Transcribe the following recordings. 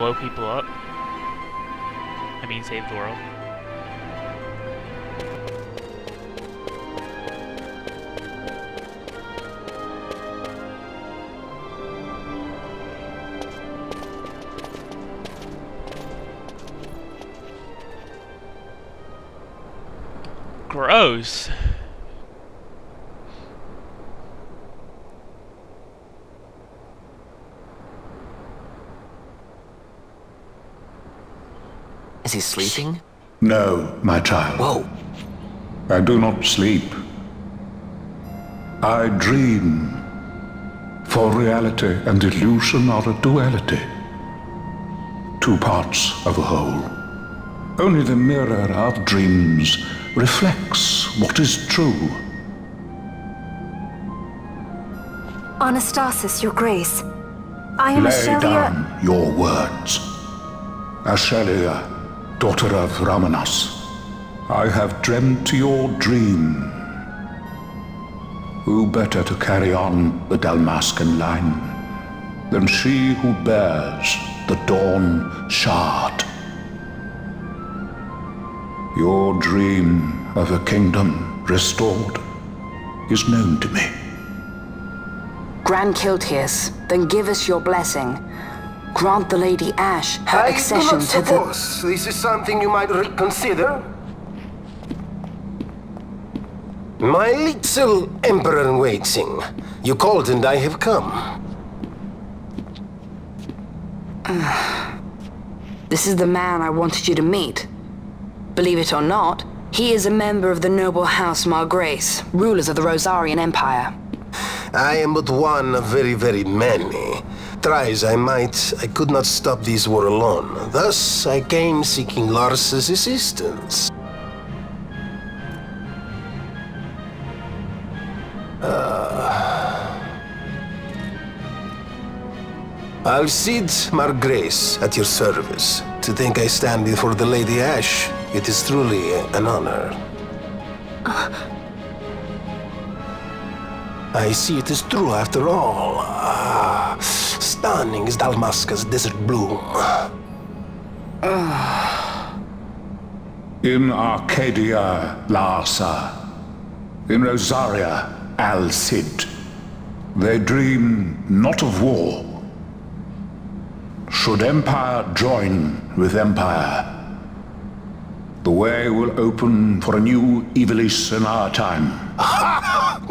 blow people up. I mean, save the world. Gross. Is he sleeping? No, my child. Whoa. I do not sleep. I dream. For reality and illusion are a duality. Two parts of a whole. Only the mirror of dreams reflects what is true. Anastasis, Your Grace. I am Lay Archadia. down your words. Archadia, daughter of Ramanas, I have dreamt your dream. Who better to carry on the Dalmascan line than she who bears the Dawn Shard? Your dream of a kingdom restored is known to me. Grand Kiltius, then give us your blessing. Grant the Lady Ash her accession to the... suppose this is something you might reconsider. My little Emperor-in-waiting. You called and I have come. This is the man I wanted you to meet. Believe it or not, he is a member of the noble house Margrace, rulers of the Rosarian Empire. I am but one of very, very many. Try as I might, I could not stop this war alone. Thus, I came seeking Lars's assistance. Al-Cid, Margrace, at your service. To think I stand before the Lady Ash, it is truly an honor. I see it is true after all. Stunning is Dalmasca's desert bloom. In Archadia, Larsa. In Rosaria, Al-Cid. They dream not of war. Should empire join with empire, the way will open for a new Evilis in our time.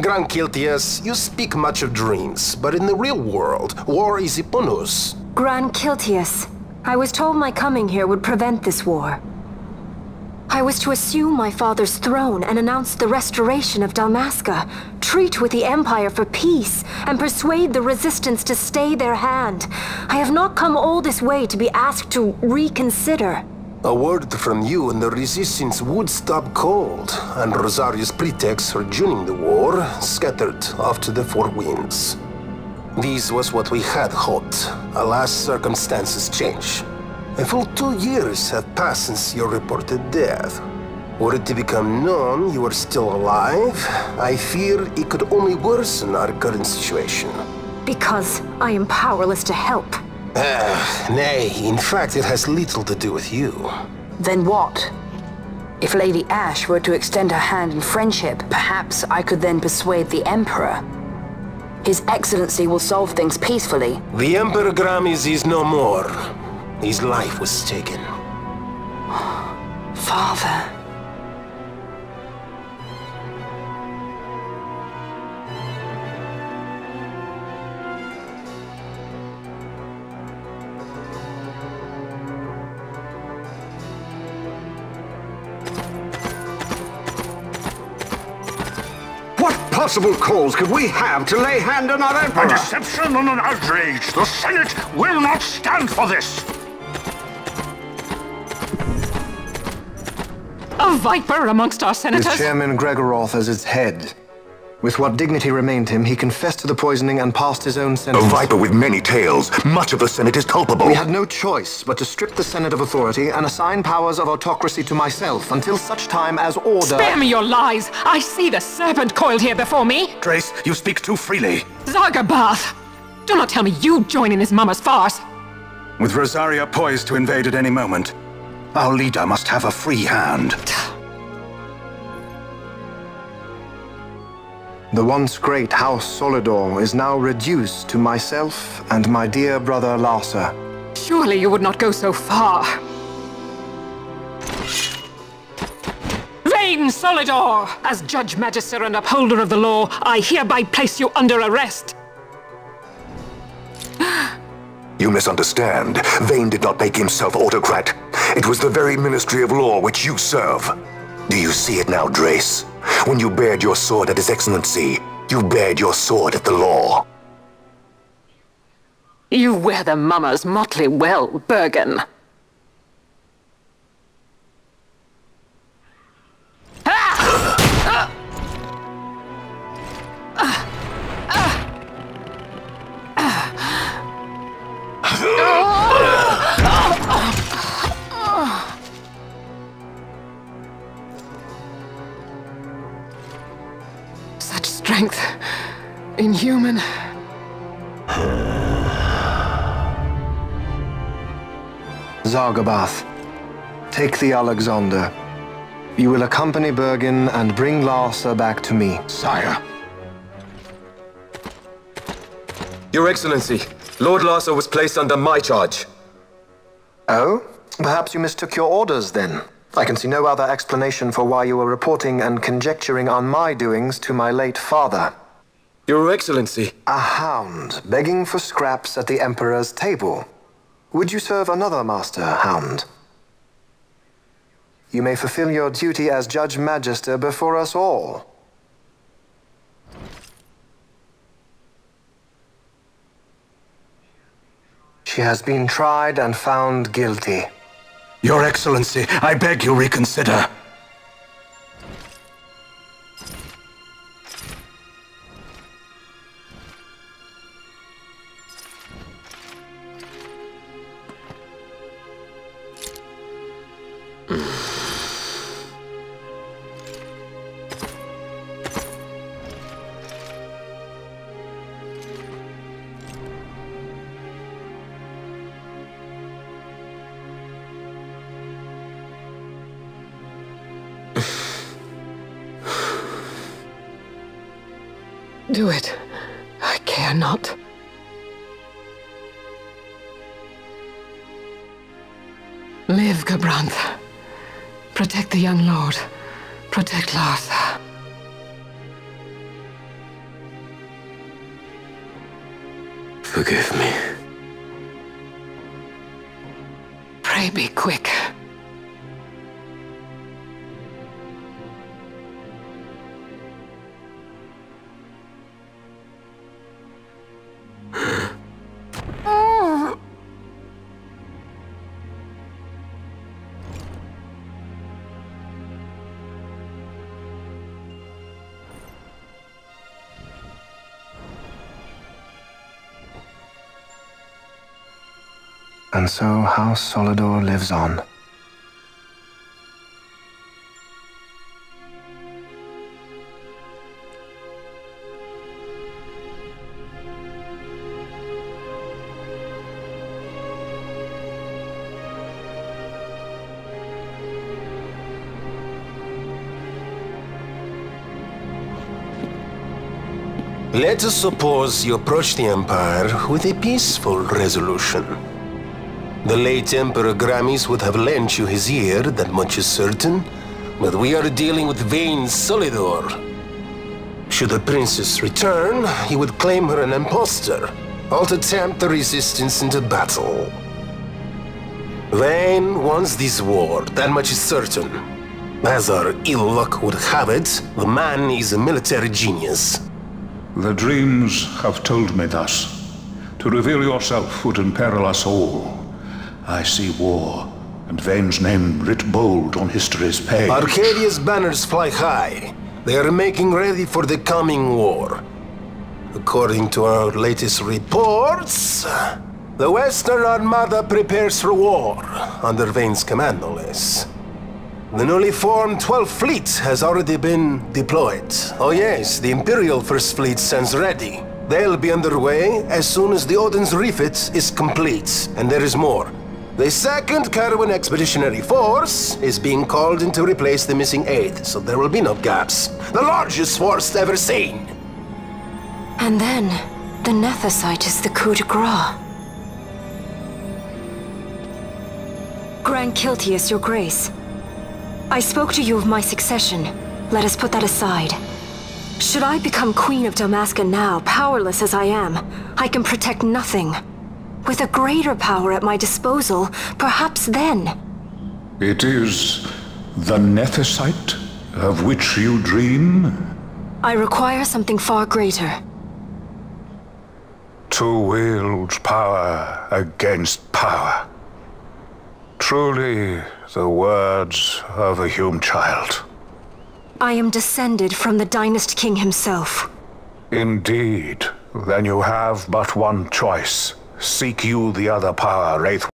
Grand Kiltius, you speak much of dreams, but in the real world, war is upon us. Grand Kiltius, I was told my coming here would prevent this war. I was to assume my father's throne and announce the restoration of Dalmasca, treat with the Empire for peace, and persuade the Resistance to stay their hand. I have not come all this way to be asked to reconsider. A word from you and the Resistance would stop cold, and Rosaria's pretext for joining the war scattered off to the four winds. This was what we had hoped. Alas, circumstances change. A full 2 years have passed since your reported death. Were it to become known you are still alive, I fear it could only worsen our current situation. Because I am powerless to help. Nay, in fact it has little to do with you. Then what? If Lady Ash were to extend her hand in friendship, perhaps I could then persuade the Emperor. His Excellency will solve things peacefully. The Emperor Gramis is no more. His life was taken. Father... What possible cause could we have to lay hand on our Emperor? A deception and an outrage! The Senate will not stand for this! A viper amongst our senators? With Chairman Gregoroth as its head. With what dignity remained him, he confessed to the poisoning and passed his own A sentence. viper with many tails. Much of the Senate is culpable. We had no choice but to strip the Senate of authority and assign powers of autocracy to myself until such time as order... Spare me your lies! I see the serpent coiled here before me! Grace, you speak too freely. Zargabath! Do not tell me you join in his mama's farce! With Rosaria poised to invade at any moment, our leader must have a free hand. The once great House Solidor is now reduced to myself and my dear brother Larsa. Surely you would not go so far. Vain Solidor! As Judge Magister and Upholder of the Law, I hereby place you under arrest. You misunderstand. Vayne did not make himself autocrat. It was the very Ministry of Law which you serve. Do you see it now, Drace? When you bared your sword at His Excellency, you bared your sword at the law. You wear the mummers motley well, Bergen. Such strength. Inhuman. Zargabath, take the Alexander. You will accompany Bergen and bring Larsa back to me. Sire. Your Excellency, Lord Larsa was placed under my charge. Oh? Perhaps you mistook your orders then. I can see no other explanation for why you were reporting and conjecturing on my doings to my late father. Your Excellency. A hound begging for scraps at the Emperor's table. Would you serve another master, Hound? You may fulfill your duty as Judge Magister before us all. She has been tried and found guilty. Your Excellency, I beg you reconsider. Do it. I care not. Live, Gabranth. Protect the young lord. Protect Larsa. Forgive me. Pray be quick. And so House Solidor lives on. Let us suppose you approach the Empire with a peaceful resolution. The late Emperor Gramis would have lent you his ear, that much is certain, but we are dealing with Vayne Solidor. Should the princess return, he would claim her an impostor, or to tempt the resistance into battle. Vayne wants this war, that much is certain. As our ill luck would have it, the man is a military genius. The dreams have told me thus. To reveal yourself would imperil us all. I see war, and Vayne's name writ bold on history's page. Arcadia's banners fly high. They are making ready for the coming war. According to our latest reports, the Western Armada prepares for war, under Vayne's command, no less. The newly formed 12th Fleet has already been deployed. Oh yes, the Imperial First Fleet stands ready. They'll be underway as soon as the Odin's refit is complete, and there is more. The 2nd Caravan Expeditionary Force is being called in to replace the missing 8th, so there will be no gaps. The largest force ever seen! And then, the Nethicite is the coup de grace. Grand Kiltius, your grace. I spoke to you of my succession. Let us put that aside. Should I become Queen of Dalmasca now, powerless as I am, I can protect nothing. With a greater power at my disposal, perhaps then... It is the Nethicite of which you dream? I require something far greater. To wield power against power. Truly, the words of a Hume child. I am descended from the Dynast King himself. Indeed. Then you have but one choice. Seek you the other power, Wraith